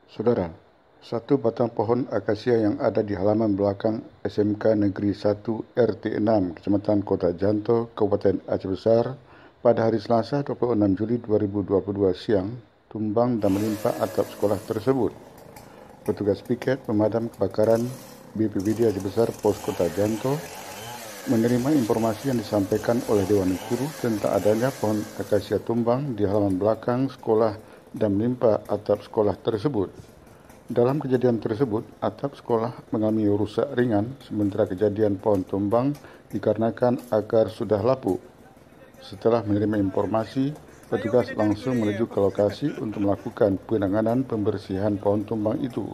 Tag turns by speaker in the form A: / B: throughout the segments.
A: Saudara, satu batang pohon akasia yang ada di halaman belakang SMK Negeri 1 RT 6 Kecamatan Kota Janto, Kabupaten Aceh Besar pada hari Selasa 26 Juli 2022 siang tumbang dan menimpa atap sekolah tersebut. Petugas piket pemadam kebakaran BPBD Aceh Besar Pos Kota Janto menerima informasi yang disampaikan oleh Dewan Guru tentang adanya pohon akasia tumbang di halaman belakang sekolah dan menimpa atap sekolah tersebut. Dalam kejadian tersebut, atap sekolah mengalami rusak ringan, sementara kejadian pohon tumbang dikarenakan akar sudah lapuk. Setelah menerima informasi, petugas langsung menuju ke lokasi untuk melakukan penanganan pembersihan pohon tumbang itu.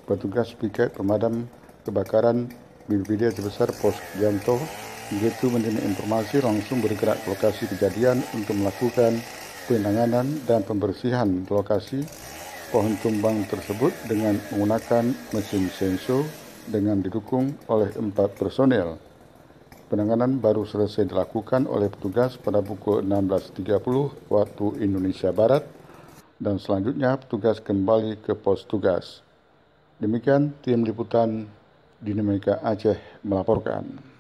A: Petugas piket pemadam kebakaran BPBD Aceh Besar Pos Janto begitu menerima informasi langsung bergerak ke lokasi kejadian untuk melakukan penanganan dan pembersihan lokasi pohon tumbang tersebut dengan menggunakan mesin senso dengan didukung oleh 4 personel. Penanganan baru selesai dilakukan oleh petugas pada pukul 16.30 waktu Indonesia Barat dan selanjutnya petugas kembali ke pos tugas. Demikian tim liputan Dinamika Aceh melaporkan.